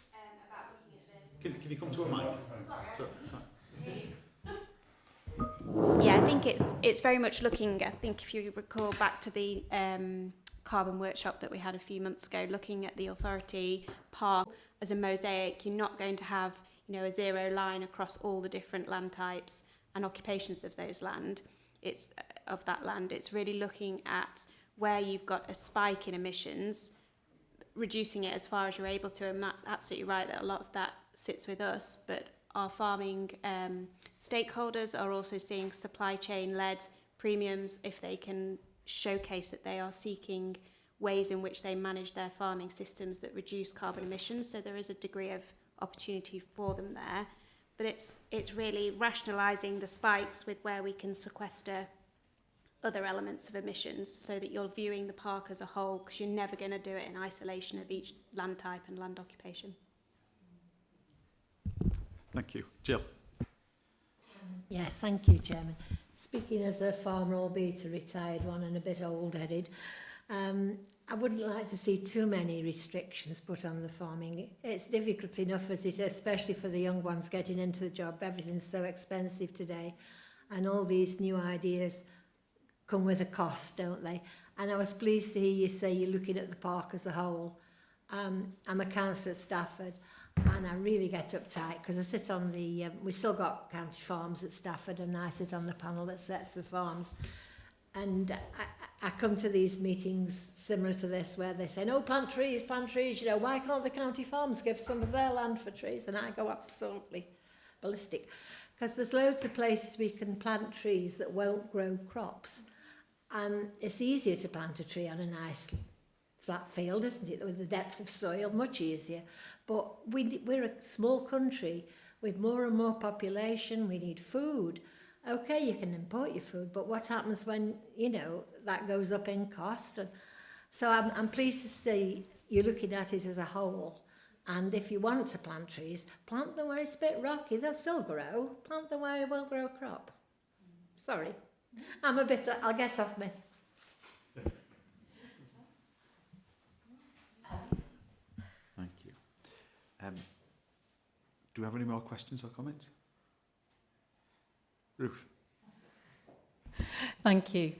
about looking at the... Can you come to a mic? Sorry. Sorry. Yeah, I think it's very much looking, I think if you recall back to the carbon workshop that we had a few months ago, looking at the authority park as a mosaic. You're not going to have, you know, a zero line across all the different land types and occupations of those land. It's of that land. It's really looking at where you've got a spike in emissions, reducing it as far as you're able to, and that's absolutely right that a lot of that sits with us, but our farming stakeholders are also seeing supply chain led premiums if they can showcase that they are seeking ways in which they manage their farming systems that reduce carbon emissions. So there is a degree of opportunity for them there, but it's really rationalising the spikes with where we can sequester other elements of emissions, so that you're viewing the park as a whole, because you're never going to do it in isolation of each land type and land occupation. Thank you. Jill. Yes, thank you, Chairman. Speaking as a farmer, albeit a retired one and a bit old-headed, I wouldn't like to see too many restrictions put on the farming. It's difficult enough as it is, especially for the young ones getting into the job. Everything's so expensive today, and all these new ideas come with a cost, don't they? And I was pleased to hear you say you're looking at the park as a whole. I'm a councillor at Stafford, and I really get uptight because I sit on the, we've still got county farms at Stafford, and I sit on the panel that sets the farms. And I come to these meetings similar to this where they say, no, plant trees, you know, why can't the county farms give some of their land for trees? And I go absolutely ballistic, because there's loads of places we can plant trees that won't grow crops. And it's easier to plant a tree on a nice flat field, isn't it, with the depth of soil, much easier. But we're a small country with more and more population. We need food. Okay, you can import your food, but what happens when, you know, that goes up in cost? And so I'm pleased to see you're looking at it as a whole. And if you want to plant trees, plant them where it's a bit rocky. They'll still grow. Plant them where it will grow a crop. Sorry. I'm a bit, I'll get off me. Thank you. Do we have any more questions or comments? Ruth. Thank you.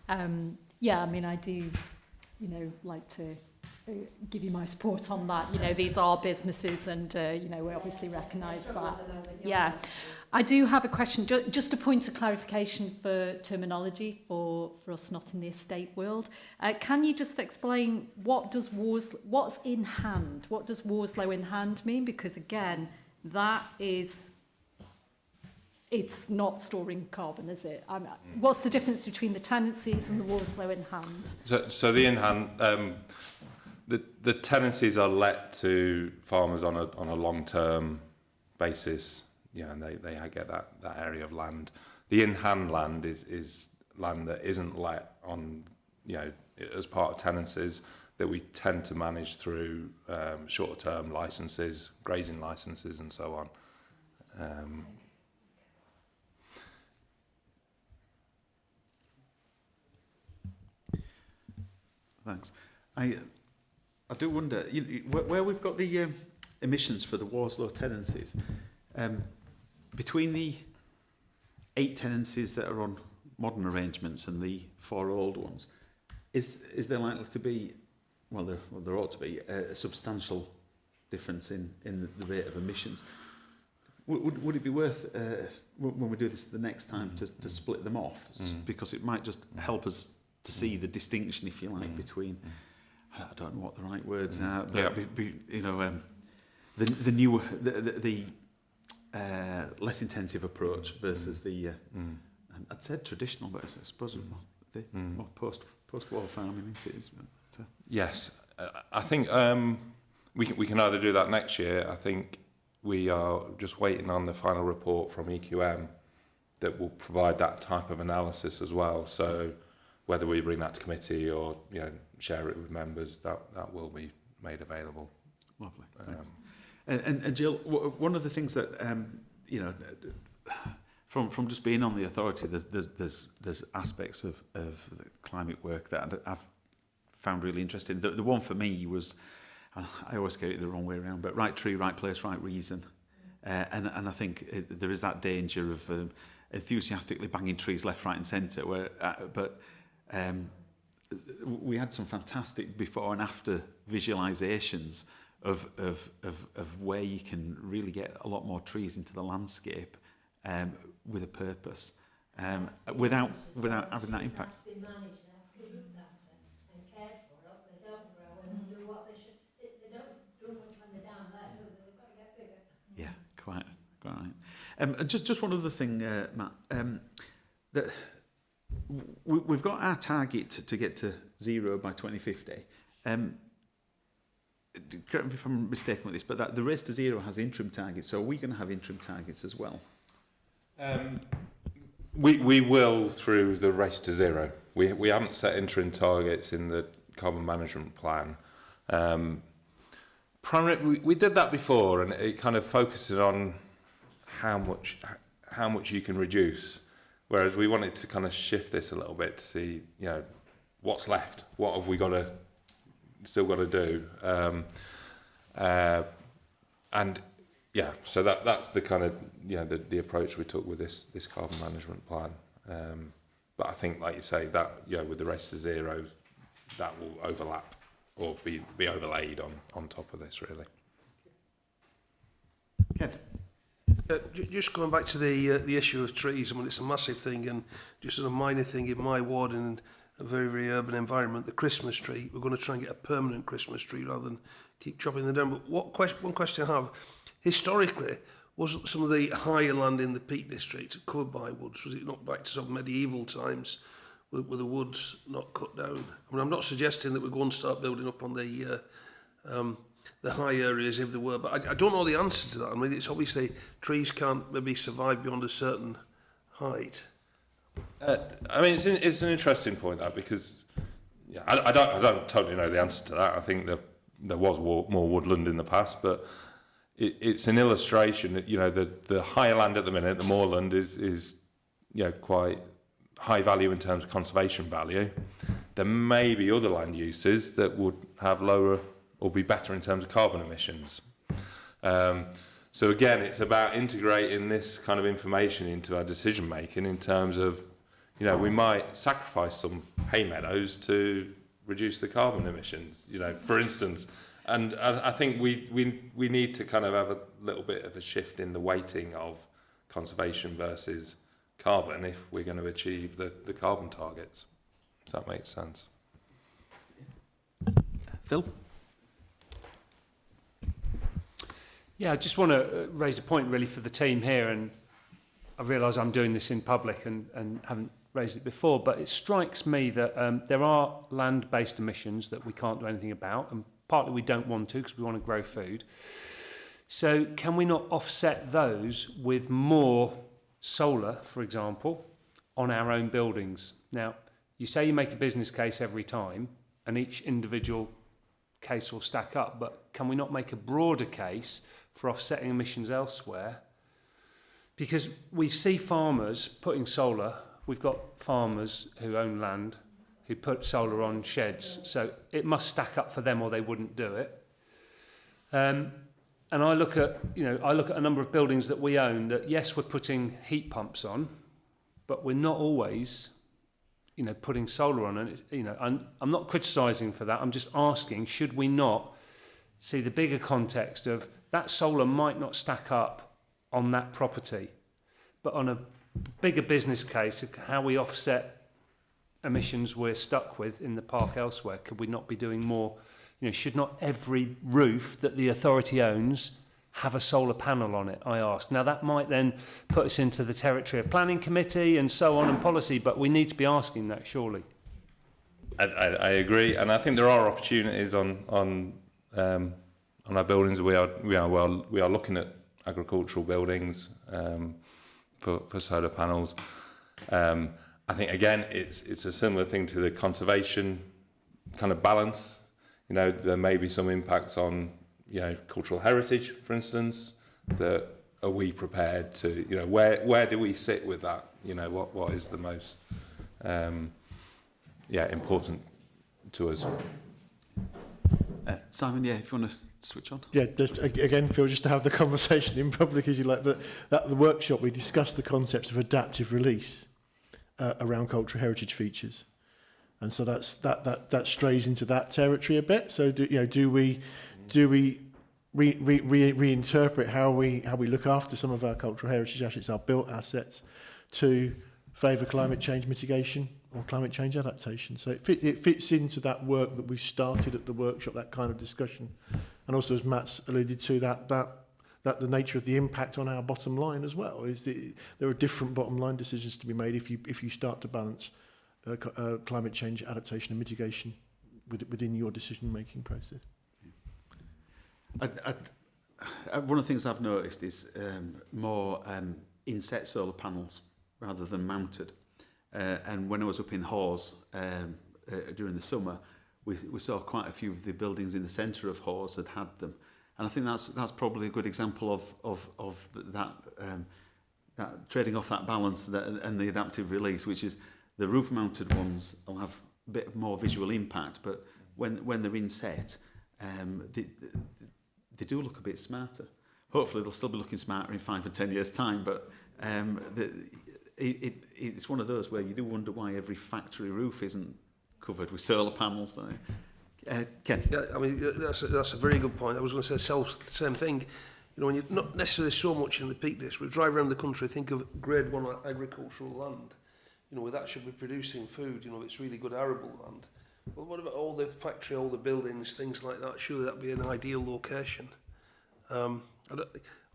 Yeah, I mean, I do, you know, like to give you my support on that. You know, these are businesses, and you know, we obviously recognise that. Yeah, I do have a question, just a point of clarification for terminology for us not in the estate world. Can you just explain what's in hand? What does Worslow in hand mean? Because again, that is. It's not storing carbon, is it? What's the difference between the tenancies and the Worslow in hand? So the in hand, the tenancies are let to farmers on a long term basis. Yeah, and they get that area of land. The in hand land is land that isn't let on, you know, as part of tenancies, that we tend to manage through shorter term licenses, grazing licenses, and so on. Thanks. I do wonder, where we've got the emissions for the Worslow tenancies, between the 8 tenancies that are on modern arrangements and the 4 old ones, is there likely to be, well, there ought to be, a substantial difference in the rate of emissions? Would it be worth, when we do this the next time, to split them off? Because it might just help us to see the distinction, if you like, between, I don't know what the right words are, but you know, the newer, the less intensive approach versus the, I'd said traditional, but I suppose the more post-war farming it is. But, yes, I think we can either do that next year. I think we are just waiting on the final report from EQM that will provide that type of analysis as well. So whether we bring that to committee or, you know, share it with members, that will be made available. Lovely. And Jill, one of the things that you know, from just being on the authority, there's aspects of the climate work that I've found really interesting. The one for me was, I always get it the wrong way around, but right tree, right place, right reason. And I think there is that danger of enthusiastically banging trees left, right and centre. We had some fantastic before and after visualisations of where you can really get a lot more trees into the landscape with a purpose, without having that impact. They managed that, be looked after and cared for, else they don't grow and do what they should. They don't do much when they're down there, do they? They've got to get bigger. Yeah, quite right. Just one other thing, Matt. That we've got our target to get to 0 by 2050. Correct me if I'm mistaken with this, but that the Race to Zero has interim targets. So are we going to have interim targets as well? We will through the Race to Zero. We haven't set interim targets in the carbon management plan. Primarily, we did that before, and it kind of focuses on how much you can reduce. Whereas we wanted to kind of shift this a little bit to see, what's left, what have we still got to do, and yeah, so that's the kind of the approach we took with this carbon management plan. But I think, like you say, that with the Race to Zero, that will overlap or be overlaid on top of this, really. Ken? Just going back to the issue of trees, I mean, it's a massive thing, and just as a minor thing in my ward in a very, very urban environment, the Christmas tree, we're going to try and get a permanent Christmas tree rather than keep chopping them down. But one question I have, historically, was some of the higher land in the Peak District covered by woods? Was it not back to sort of medieval times with the woods not cut down? I mean, I'm not suggesting that we're going to start building up on the high areas if there were, but I don't know the answer to that. I mean, it's obviously trees can't maybe survive beyond a certain height. I mean, it's an interesting point, that, because I don't totally know the answer to that. I think there was more woodland in the past, but it's an illustration that the higher land at the minute, the moorland is quite high value in terms of conservation value. There may be other land uses that would have lower or be better in terms of carbon emissions. So again, it's about integrating this kind of information into our decision making in terms of, we might sacrifice some hay meadows to reduce the carbon emissions, for instance. And I think we need to kind of have a little bit of a shift in the weighting of conservation versus carbon if we're going to achieve the carbon targets. If that makes sense. Phil? Yeah, I just want to raise a point really for the team here, and I realise I'm doing this in public and haven't raised it before, but it strikes me that there are land-based emissions that we can't do anything about, and partly we don't want to because we want to grow food. So can we not offset those with more solar, for example, on our own buildings? Now, you say you make a business case every time, and each individual case will stack up, but can we not make a broader case for offsetting emissions elsewhere? Because we see farmers putting solar, we've got farmers who own land who put solar on sheds, so it must stack up for them or they wouldn't do it. And I look at a number of buildings that we own that, yes, we're putting heat pumps on, but we're not always putting solar on. And I'm not criticising for that, I'm just asking, should we not see the bigger context of that solar might not stack up on that property, but on a bigger business case of how we offset emissions we're stuck with in the park elsewhere? Could we not be doing more? Should not every roof that the authority owns have a solar panel on it, I ask. Now, that might then put us into the territory of planning committee and so on and policy, but we need to be asking that, surely. I agree, and I think there are opportunities on our buildings. We are looking at agricultural buildings for solar panels. I think again it's a similar thing to the conservation kind of balance. There may be some impacts on cultural heritage, for instance. That are we prepared to where do we sit with that? What is the most important to us. Simon, yeah, if you want to switch on. Yeah, just, again, Phil, just to have the conversation in public, as you like, but at the workshop we discussed the concepts of adaptive release around cultural heritage features, and so that strays into that territory a bit. So do we reinterpret how we look after some of our cultural heritage assets, our built assets, to favour climate change mitigation or climate change adaptation? So it fits into that work that we started at the workshop, that kind of discussion. And also, as Matt's alluded to, that the nature of the impact on our bottom line as well is there are different bottom line decisions to be made if you start to balance climate change adaptation and mitigation within your decision making process. One of the things I've noticed is more inset solar panels rather than mounted. And when I was up in Hawes during the summer, we saw quite a few of the buildings in the centre of Hawes had them. And I think that's probably a good example of that, that trading off that balance and the adaptive release, which is the roof-mounted ones will have a bit more visual impact, but when they're inset, they do look a bit smarter. Hopefully they'll still be looking smarter in 5 or 10 years' time, but it's one of those where you do wonder why every factory roof isn't covered with solar panels. Ken? Yeah, I mean, that's a very good point. I was going to say the same thing. You know, when you're not necessarily so much in the Peak District, we drive around the country, think of grade 1 agricultural land. You know, where that should be producing food, you know, it's really good arable land. Well, what about all the factory, all the buildings, things like that? Surely that'd be an ideal location. I'm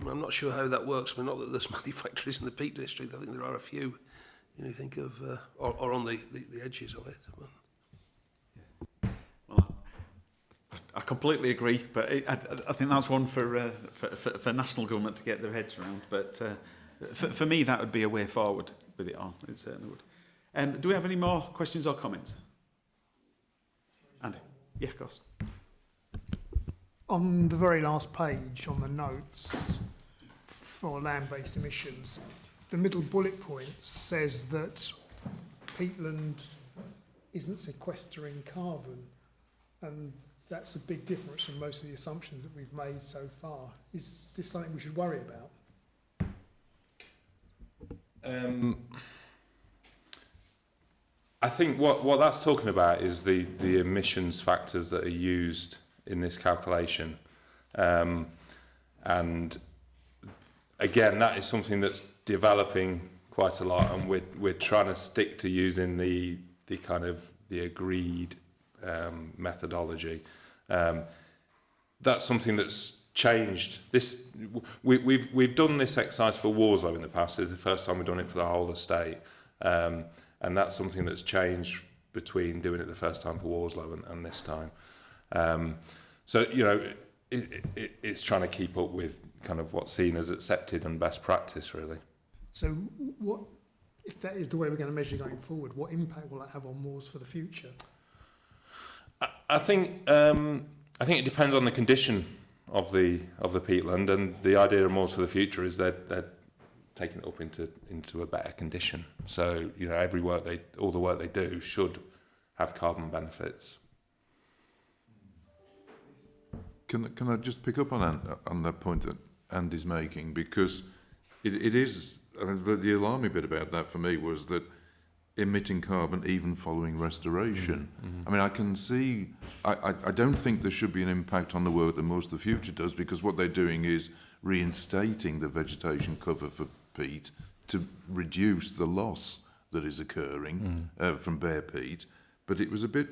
not sure how that works. I mean, not that there's many factories in the Peak District. I think there are a few. You know, you think of, or on the edges of it. Well, I completely agree, but I think that's one for national government to get their heads around. But for me, that would be a way forward with it all. It certainly would. Do we have any more questions or comments? Andy? Yeah, of course. On the very last page, on the notes for land-based emissions, the middle bullet point says that peatland isn't sequestering carbon, and that's a big difference from most of the assumptions that we've made so far. Is this something we should worry about? I think what that's talking about is the emissions factors that are used in this calculation. And again, that is something that's developing quite a lot, and we're trying to stick to using the kind of the agreed methodology. That's something that's changed. We've done this exercise for Warslow in the past. It's the first time we've done it for the whole estate, and that's something that's changed between doing it the first time for Warslow and this time. So you know, it's trying to keep up with kind of what's seen as accepted and best practice, really. So what, if that is the way we're going to measure going forward, what impact will that have on moors for the future? I think it depends on the condition of the peatland, and the idea of moors for the future is that they're taking it up into a better condition. So you know, all the work they do should have carbon benefits. Can I just pick up on that point that Andy's making, because it is, I mean, the alarming bit about that for me was that emitting carbon even following restoration. I mean, I can see, I don't think there should be an impact on the work that Moors for the Future does, because what they're doing is reinstating the vegetation cover for peat to reduce the loss that is occurring from bare peat. But it was a bit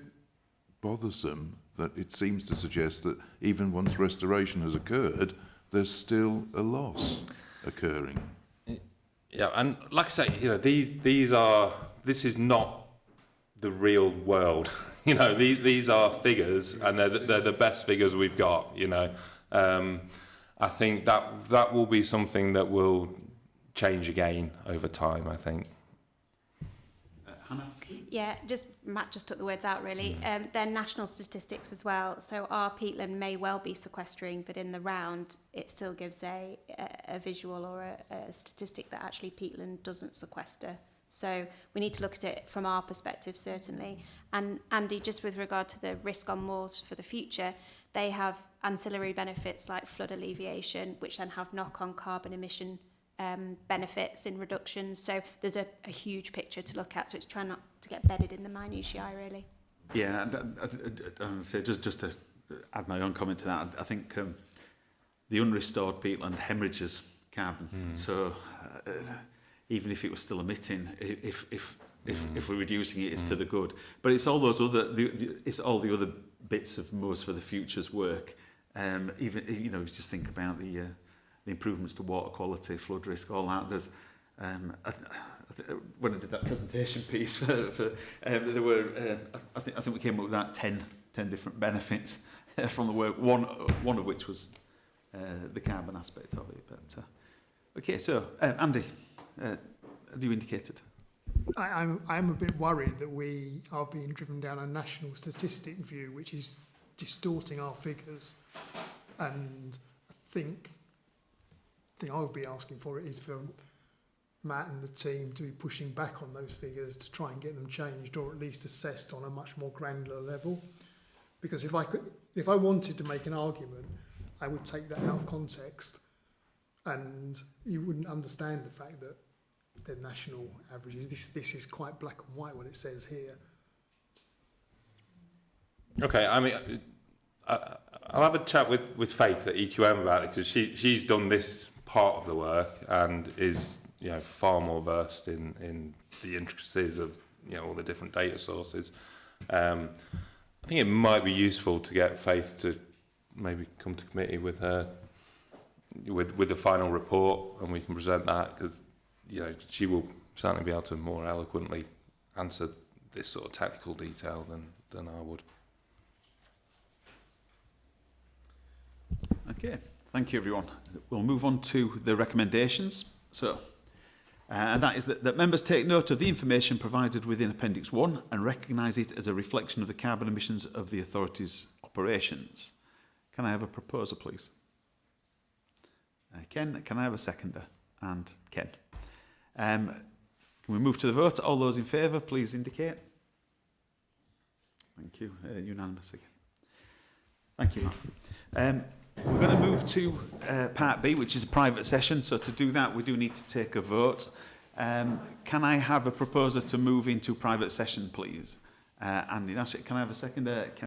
bothersome that it seems to suggest that even once restoration has occurred, there's still a loss occurring. Yeah, and like I say, you know, this is not the real world. You know, these are figures, and they're the best figures we've got. You know, I think that will be something that will change again over time, I think. Hannah? Yeah, Matt just took the words out, really. They're national statistics as well. So our peatland may well be sequestering, but in the round, it still gives a visual or a statistic that actually peatland doesn't sequester So we need to look at it from our perspective, certainly. And Andy, just with regard to the risk on moors for the future, they have ancillary benefits like flood alleviation, which then have knock-on carbon emission benefits in reductions. So there's a huge picture to look at. So it's trying not to get bedded in the minutiae, really. Yeah, and say just to add my own comment to that, I think the unrestored peatland hemorrhages carbon. So even if it was still emitting, if we're reducing it, it's to the good. But it's all those other, it's all the other bits of moors for the future's work. Even just think about the improvements to water quality, flood risk, all that. There's when I did that presentation piece there were I think we came up with that 10 different benefits from the work. One of which was the carbon aspect of it. But okay, so Andy, have you indicated? I'm a bit worried that we are being driven down a national statistic view, which is distorting our figures. And I think the thing I would be asking for is for Matt and the team to be pushing back on those figures to try and get them changed, or at least assessed on a much more granular level. Because if I wanted to make an argument, I would take that out of context, and you wouldn't understand the fact that the national averages. This is quite black and white what it says here. Okay, I mean, I'll have a chat with Faith at EQM about it, because she's done this part of the work and is far more versed in the intricacies of all the different data sources. I think it might be useful to get Faith to maybe come to committee with her with the final report, and we can present that, because she will certainly be able to more eloquently answer this sort of technical detail than I would. Okay, thank you everyone. We'll move on to the recommendations. So, and that is that members take note of the information provided within Appendix 1 and recognise it as a reflection of the carbon emissions of the authority's operations. Can I have a proposer, please? Ken, can I have a seconder? And Ken. Can we move to the vote? All those in favour, please indicate. Thank you. Unanimous again. Thank you, Matt. We're going to move to Part B, which is a private session. So to do that, we do need to take a vote. Can I have a proposer to move into private session, please? Andy Nash, can I have a seconder?